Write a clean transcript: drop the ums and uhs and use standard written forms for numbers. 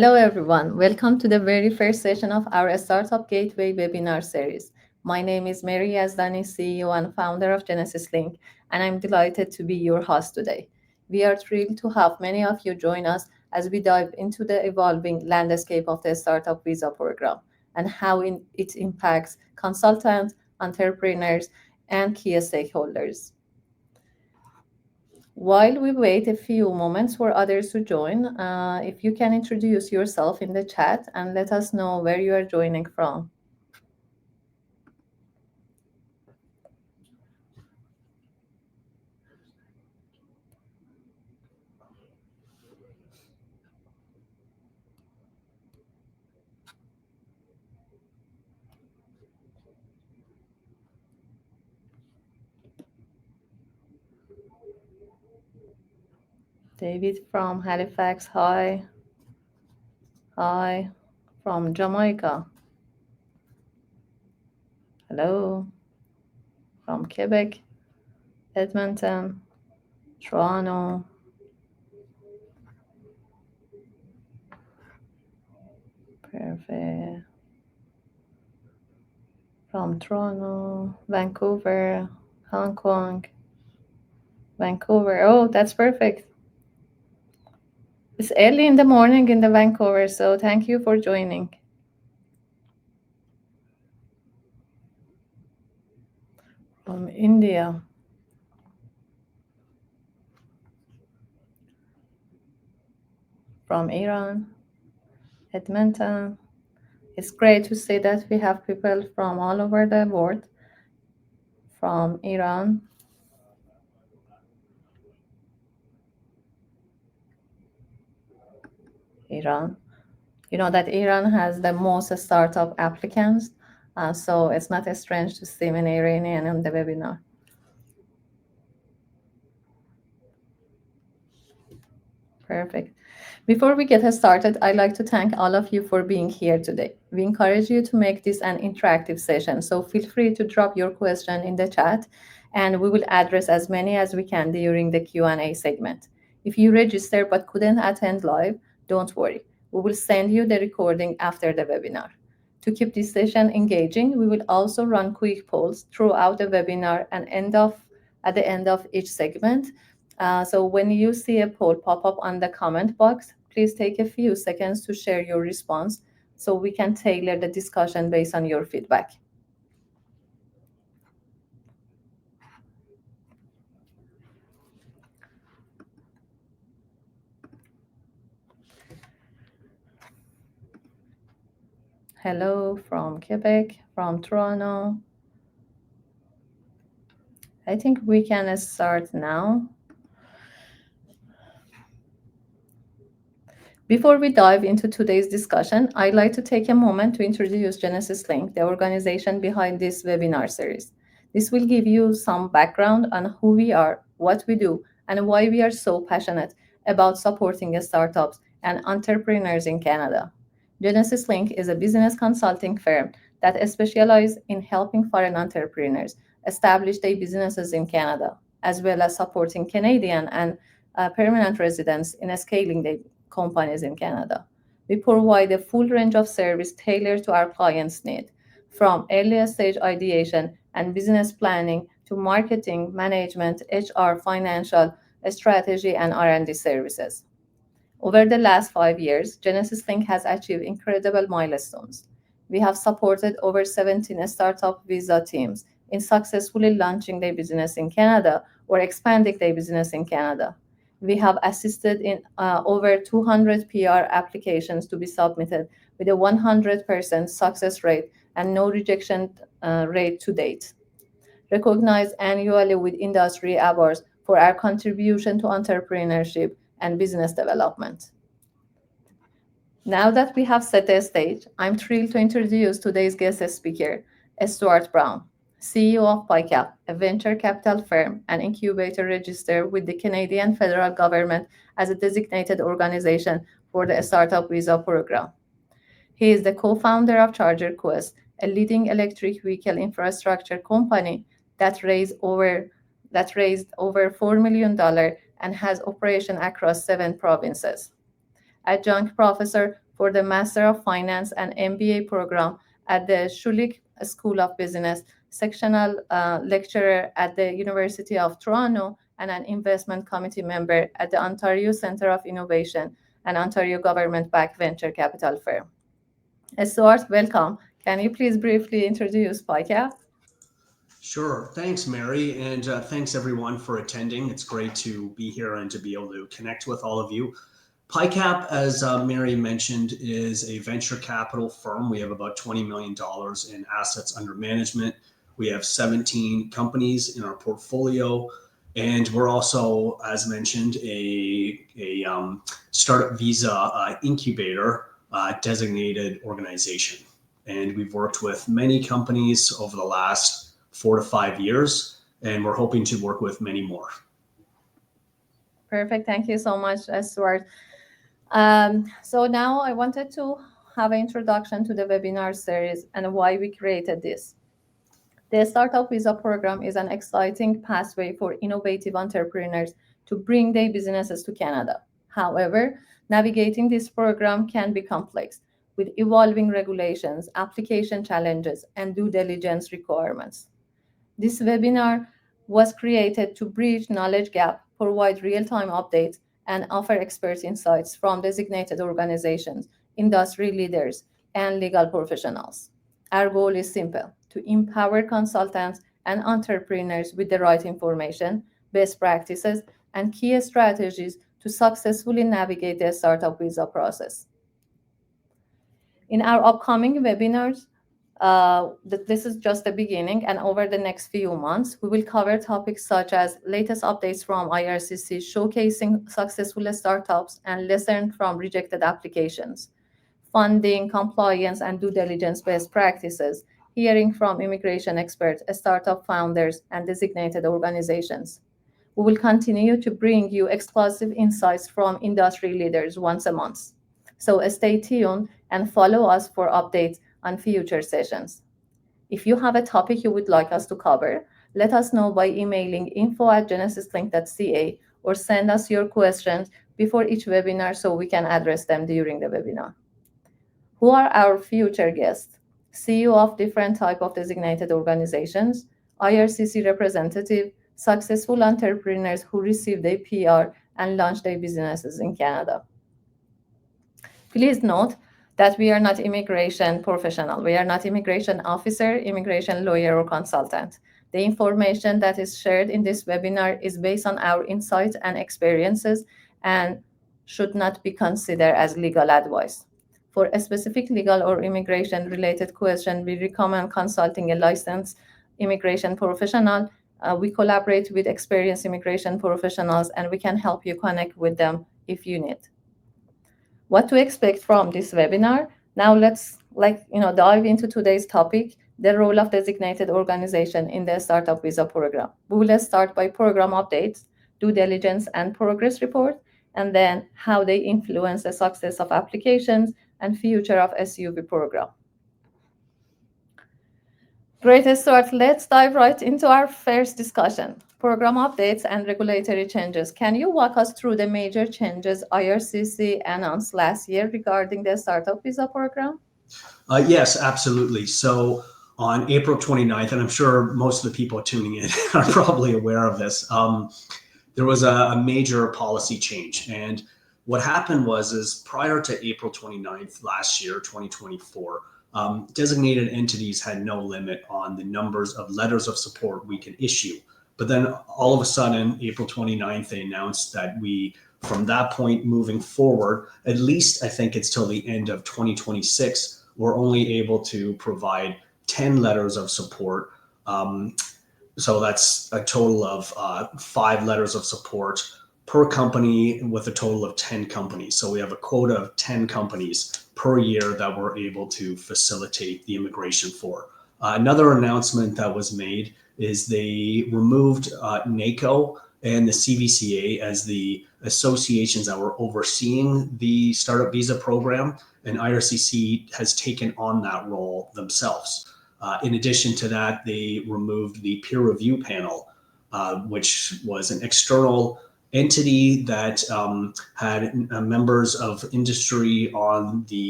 Hello, everyone. Welcome to the very first session of our Startup Gateway webinar series. My name is Mary Yazdani, CEO and founder of Genesis Link, and I'm delighted to be your host today. We are thrilled to have many of you join us as we dive into the evolving landscape of the Startup Visa program and how it impacts consultants, entrepreneurs, and key stakeholders. While we wait a few moments for others to join, if you can introduce yourself in the chat and let us know where you are joining from. David from Halifax, hi. Hi. From Jamaica, hello. From Quebec, Edmonton, Toronto, perfect. From Toronto, Vancouver, Hong Kong, Vancouver. Oh, that's perfect. It's early in the morning in the Vancouver, so thank you for joining. From India, from Iran, Edmonton. It's great to see that we have people from all over the world, from Iran. You know that Iran has the most startup applicants, so it's not strange to see many Iranian on the webinar. Perfect. Before we get started, I'd like to thank all of you for being here today. We encourage you to make this an interactive session, so feel free to drop your question in the chat, and we will address as many as we can during the Q&A segment. If you registered but couldn't attend live, don't worry. We will send you the recording after the webinar. To keep this session engaging, we will also run quick polls throughout the webinar and at the end of each segment. So when you see a poll pop up on the comment box, please take a few seconds to share your response so we can tailor the discussion based on your feedback. Hello from Quebec, from Toronto. I think we can start now. Before we dive into today's discussion, I'd like to take a moment to introduce Genesis Link, the organization behind this webinar series. This will give you some background on who we are, what we do, and why we are so passionate about supporting startups and entrepreneurs in Canada. Genesis Link is a business consulting firm that specializes in helping foreign entrepreneurs establish their businesses in Canada, as well as supporting Canadian and permanent residents in scaling their companies in Canada. We provide a full range of service tailored to our clients' need, from early stage ideation and business planning to marketing, management, HR, financial, strategy, and R&D services. Over the last 5 years, Genesis Link has achieved incredible milestones. We have supported over 17 startup visa teams in successfully launching their business in Canada or expanding their business in Canada. We have assisted in over 200 PR applications to be submitted with a 100% success rate and no rejection rate to date. Recognized annually with industry awards for our contribution to entrepreneurship and business development. Now that we have set the stage, I'm thrilled to introduce today's guest speaker, Stuart Browne, CEO of Pycap, a venture capital firm and incubator registered with the Canadian federal government as a designated organization for the Startup Visa program. He is the co-founder of Charger Quest, a leading electric vehicle infrastructure company that raised over $4 million and has operation across 7 provinces. Adjunct professor for the Master of Finance and MBA program at the Schulich School of Business, sectional lecturer at the University of Toronto, and an investment committee member at the Ontario Centre of Innovation and Ontario government-backed venture capital firm. Stuart, welcome. Can you please briefly introduce Pycap? Sure. Thanks, Mary. And thanks, everyone, for attending. It's great to be here and to be able to connect with all of you. Pycap, as Mary mentioned, is a venture capital firm. We have about $20 million in assets under management. We have 17 companies in our portfolio. And we're also, as mentioned, a startup visa incubator designated organization. And we've worked with many companies over the last 4 to 5 years, and we're hoping to work with many more. Perfect. Thank you so much, Stuart. So now I wanted to have an introduction to the webinar series and why we created this. The Startup Visa program is an exciting pathway for innovative entrepreneurs to bring their businesses to Canada. However, navigating this program can be complex with evolving regulations, application challenges, and due diligence requirements. This webinar was created to bridge knowledge gap, provide real-time updates, and offer expert insights from designated organizations, industry leaders, and legal professionals. Our goal is simple: to empower consultants and entrepreneurs with the right information, best practices, and key strategies to successfully navigate the startup visa process. In our upcoming webinars, this is just the beginning, and over the next few months, we will cover topics such as latest updates from IRCC showcasing successful startups and lessons from rejected applications, funding, compliance, and due diligence best practices, hearing from immigration experts, startup founders, and designated organizations. We will continue to bring you exclusive insights from industry leaders once a month. So stay tuned and follow us for updates on future sessions. If you have a topic you would like us to cover, let us know by emailing info@genesislink.ca or send us your questions before each webinar so we can address them during the webinar. Who are our future guests? CEO of different type of designated organizations, IRCC representative, successful entrepreneurs who received a PR and launched their businesses in Canada. Please note that we are not immigration professional. We are not immigration officer, immigration lawyer, or consultant. The information that is shared in this webinar is based on our insights and experiences and should not be considered as legal advice. For a specific legal or immigration related question, we recommend consulting a licensed immigration professional. We collaborate with experienced immigration professionals and we can help you connect with them if you need. What to expect from this webinar? Now let's dive into today's topic, the role of designated organization in the Startup Visa program. We will start by program updates, due diligence and progress report, and then how they influence the success of applications and future of SUV program. Great, Stuart. Let's dive right into our first discussion. Program updates and regulatory changes. Can you walk us through the major changes IRCC announced last year regarding the Startup Visa program? Yes, absolutely. So on April 29th, and I'm sure most of the people tuning in are probably aware of this, there was a major policy change. And what happened is prior to April 29th last year, 2024, designated entities had no limit on the numbers of letters of support we could issue. But then all of a sudden, April 29th, they announced that from that point moving forward, at least I think it's till the end of 2026, we're only able to provide 10 letters of support. So that's a total of 5 letters of support per company with a total of 10 companies. So we have a quota of 10 companies per year that we're able to facilitate the immigration for. Another announcement that was made is they removed NACO and the CVCA as the associations that were overseeing the Startup Visa program, and IRCC has taken on that role themselves. In addition to that, they removed the peer review panel, which was an external entity that had members of industry on the